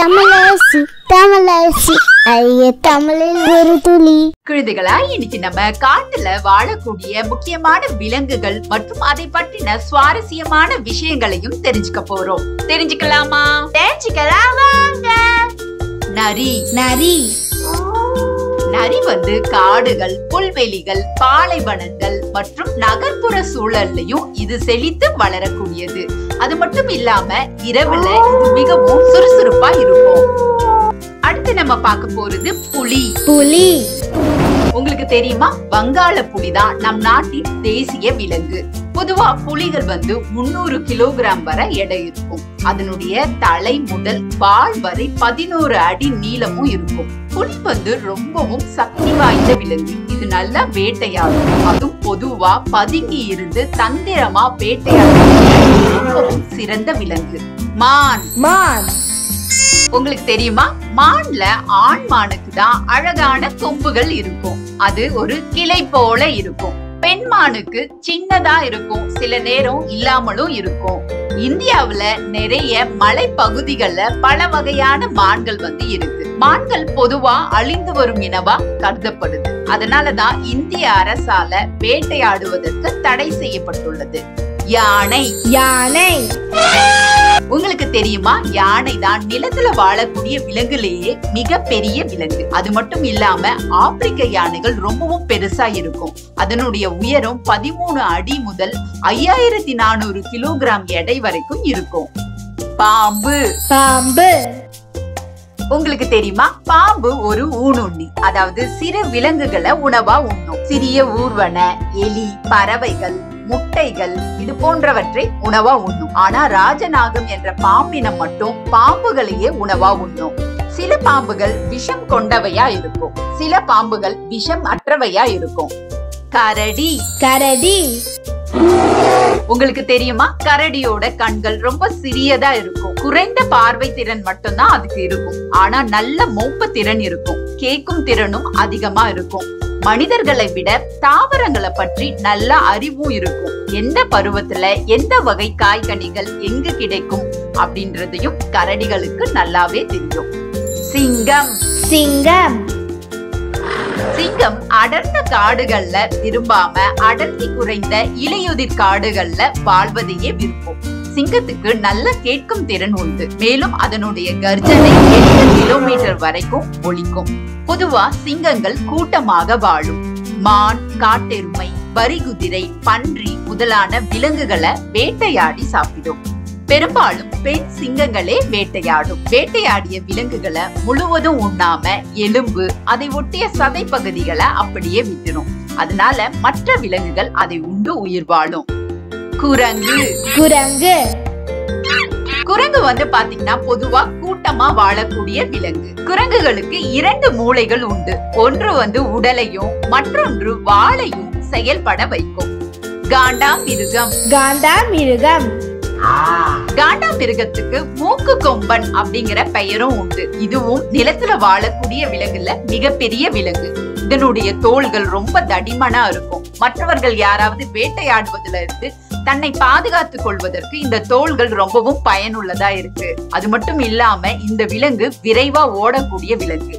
தமிழரசி தமிழரசி ஐய தமிழில் ஒரு துளி. குழந்தைகளா, இன்னைக்கு நம்ம காட்டுல வாழக்கூடிய முக்கியமான விலங்குகள் மற்றும் அதை பற்றின சுவாரஸ்யமான விஷயங்களையும் தெரிஞ்சுக்க போறோம். தெரிஞ்சுக்கலாமா? தெரிஞ்சுக்கலாம் வாங்க. நரி. நரி நரி காடுகள், புல்வெளிகள், பாலைவனங்கள் மற்றும் நகர்ப்புற சூழல்லையும் இது செழித்து வளரக்கூடியது. அது மட்டும் இல்லாம இரவுல இது மிகவும் சுறுசுறுப்பா இருக்கும். அடுத்து நம்ம பார்க்க போறது புலி. புலி உங்களுக்கு தெரியுமா? வங்காள புலிதான் நம் நாட்டின் தேசிய விலங்கு. பொதுவா புலிகள் 300 கிலோகிராம் வரை எடை இருக்கும். அதனுடைய தலை முதல் வால் வரை 11 அடி நீளமும் இருக்கும். புலி ரொம்பவும் சக்தி வாய்ந்த விலங்கு. இது நல்லா வேட்டையாடும். அதுவும் பொதுவா பதுங்கி இருந்து தந்திரமா வேட்டையாடும் ரொம்பவும் சிறந்த விலங்கு. மான். மான் உங்களுக்கு தெரியுமா? மான்ல ஆண் மானுக்கு தான் அழகான கொம்புகள் இருக்கும். அது ஒரு கிளை போல இருக்கும். பெண் மானுக்கு சின்னதா இருக்கும், சில நேரம் இல்லாமலும் இருக்கும். இந்தியாவுல நிறைய மலை பகுதிகள்ல பல வகையான மான்கள் இருக்கு. மான்கள் பொதுவா அழிந்து வரும் இனவா கருதப்படுது. அதனாலதான் இந்திய அரசால வேட்டையாடுவதற்கு தடை செய்யப்பட்டுள்ளது. யானை. யானை உங்களுக்கு தெரியுமா? யானை தான் நிலத்துல வாழக்கூடிய விலங்குலேயே மிக பெரிய விலங்கு. அது மட்டும் இல்லாம ஆப்பிரிக்க யானைகள் ரொம்பவும் பெருசா இருக்கும். அதனுடைய உயரம் 13 அடி முதல் 5400 கிலோகிராம் எடை வரைக்கும் இருக்கும். பாம்பு. பாம்பு உங்களுக்கு தெரியுமா? பாம்பு ஒரு ஊனுண்ணி. அதாவது சிறு விலங்குகளை உணவா உண்ணும். சிறிய ஊர்வன, எலி, பறவைகள், முட்டைகள் இது போன்றவற்றை உணவா உண்ணும். ஆனா ராஜநாகம் என்ற பாம்பினம் மட்டும் பாம்புகளையே உணவா உண்ணும். சில பாம்புகள் விஷம் கொண்டவையா இருக்கும், சில பாம்புகள் விஷம் அற்றவையா இருக்கும். கரடி. கரடி உங்களுக்கு தெரியுமா? கரடியோட கண்கள் ரொம்ப சிறியதா இருக்கும். குறைந்த பார்வை திறன் மட்டும்தான் அதுக்கு இருக்கும். ஆனா நல்ல மோப்ப திறன் இருக்கும். கேட்கும் திறனும் அதிகமா இருக்கும். மனிதர்களை விட தாவரங்களை பற்றி நல்ல அறிவும் இருக்கும். எந்த பருவத்துல எந்த வகை காய்கனிகள் எங்கு கிடைக்கும் அப்படின்றதையும் கரடிகளுக்கு நல்லாவே தெரியும். சிங்கம். சிங்கம் சிங்கம் அடர்ந்த காடுகள்ல விரும்பாம அடர்த்தி குறைந்த இலையுதிர் காடுகள்ல வாழ்வதையே விரும்பும். சிங்கத்துக்கு நல்ல கேட்கும் திறன் உண்டு. மேலும் அதனுடைய கர்ஜனை 8 கிலோமீட்டர் வரைக்கும் ஒலிக்கும். பொதுவா சிங்கங்கள் கூட்டமாக வாழும். மான், காட்டெருமை, வரிகுதிரை, பன்றி முதலான விலங்குகளை வேட்டையாடி சாப்பிடும். பெரும்பாலும் பெண் சிங்கங்களே வேட்டையாடும். வேட்டையாடிய விலங்குகளை முழுவதும் உண்ணாம எலும்பு, அதை ஒட்டிய சதை பகுதிகளை அப்படியே விட்டுரும். அதனால மற்ற விலங்குகள் அதை உண்டு உயிர் வாழும். குரங்கு. குரங்கு குரங்கு பாத்தீங்கன்னா பொதுவா கூட்டமா வாழக்கூடிய விலங்கு. குரங்குகளுக்கு 2 மூளைகள் உண்டு. ஒன்று உடலையும் மற்றொன்று வாளையும் செயல்பட வைக்கும். காண்டாமிருகம். காண்டாமிருகம் காண்டாமிருகத்துக்கு மூக்கு கொம்பன் அப்படிங்கிற பெயரும் உண்டு. இதுவும் நிலத்துல வாழக்கூடிய விலங்குல மிகப்பெரிய விலங்கு. இதனுடைய தோள்கள் ரொம்ப தடிமனா இருக்கும். மற்றவர்கள் யாராவது வேட்டையாடுவதுல இருந்து தன்னை பாதுகாத்துக் கொள்வதற்கு இந்த தோள்கள் ரொம்பவும் பயனுள்ளதா இருக்கு. அது மட்டும் இல்லாம இந்த விலங்கு விரைவா ஓடக்கூடிய விலங்கு.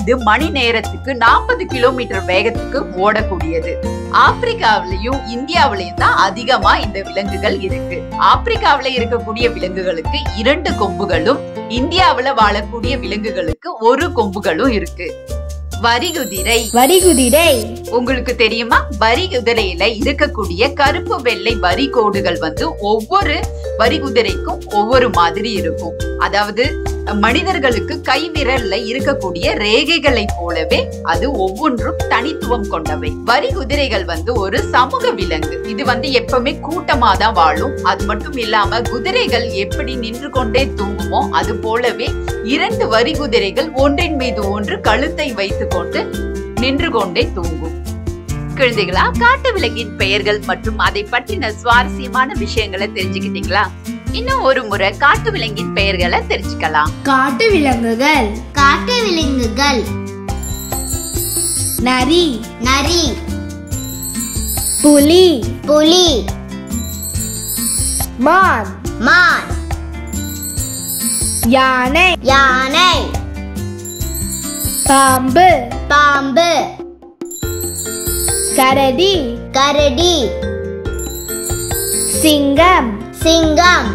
இது மணி நேரத்துக்கு 40 கிலோமீட்டர் வேகத்துக்கு ஓடக்கூடியது. ஆப்பிரிக்காவிலையும் இந்தியாவிலையும் தான் அதிகமா இந்த விலங்குகள் இருக்கு. ஆப்பிரிக்காவில இருக்கக்கூடிய விலங்குகளுக்கு 2 கொம்புகளும், இந்தியாவில வாழக்கூடிய விலங்குகளுக்கு 1 கொம்புகளும் இருக்கு. வரிகுதிரை. வரிகுதிரை உங்களுக்கு தெரியுமா? வரிகுதிரையில இருக்கக்கூடிய கருப்பு வெள்ளை வரி கோடுகள் ஒவ்வொரு வரிகுதிரைக்கும் ஒவ்வொரு மாதிரி இருக்கும். அதாவது மனிதர்களுக்கு கை விரல்ல இருக்கக்கூடிய ரேகைகளை போலவே அது ஒவ்வொன்றும் தனித்துவம் கொண்டவை. வரிகுதிரைகள் ஒரு சமூக விலங்கு. இது எப்பவுமே கூட்டமா தான் வாழும். அது மட்டும் இல்லாம குதிரைகள் எப்படி நின்று கொண்டே தூங்குமோ அது போலவே 2 வரிகுதிரைகள் ஒன்றின் மீது ஒன்று கழுத்தை வைத்துக் கொண்டு நின்று கொண்டே தூங்கும். குழந்தைகளா, காட்டு விலங்கின் பெயர்கள் மற்றும் அதை பற்றின சுவாரஸ்யமான விஷயங்களை தெரிஞ்சுக்கிட்டீங்களா? இன்னும் ஒரு முறை காட்டு விலங்கின் பெயர்களை தெரிஞ்சுக்கலாம். காட்டு விலங்குகள். காட்டு விலங்குகள். நரி. நரி. புலி. புலி. மான். மான். யானை. யானை. பாம்பு பாம்பு கரடி கரடி சிங்கம் சிங்கம்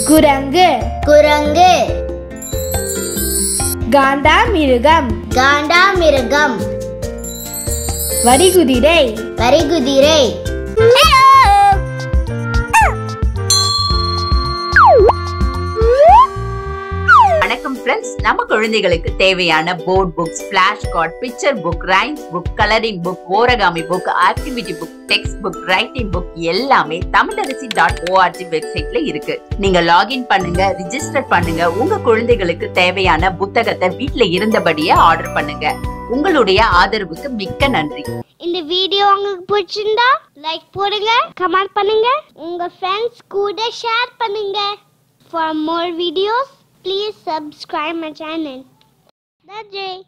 குரங்கு குரங்கு காண்டாமிருகம் காண்டாமிருகம் வரிகுதிரை வரிகுதிரை வணக்கம் ஃப்ரெண்ட்ஸ், நம்ம குழந்தைகளுக்கு தேவையான board books, flash card, picture book, rhymes book, colouring book, origami book, activity book, text book, writing book எல்லாமே tamilaraசி.org வெப்சைட்ல இருக்கு. நீங்க லாகின் பண்ணுங்க, ரிஜிஸ்டர் பண்ணுங்க. உங்க குழந்தைகளுக்கு தேவையான புத்தகத்தை வீட்ல இருந்தபடியே ஆர்டர் பண்ணுங்க. உங்களுடைய ஆதரவுக்கு மிக்க நன்றி. இந்த வீடியோ உங்களுக்கு பிடிச்சிருந்தா லைக் போடுங்க, கமெண்ட் பண்ணுங்க, உங்க ஃப்ரெண்ட்ஸ் கூட ஷேர் பண்ணுங்க. For more videos, please subscribe my channel. That's it.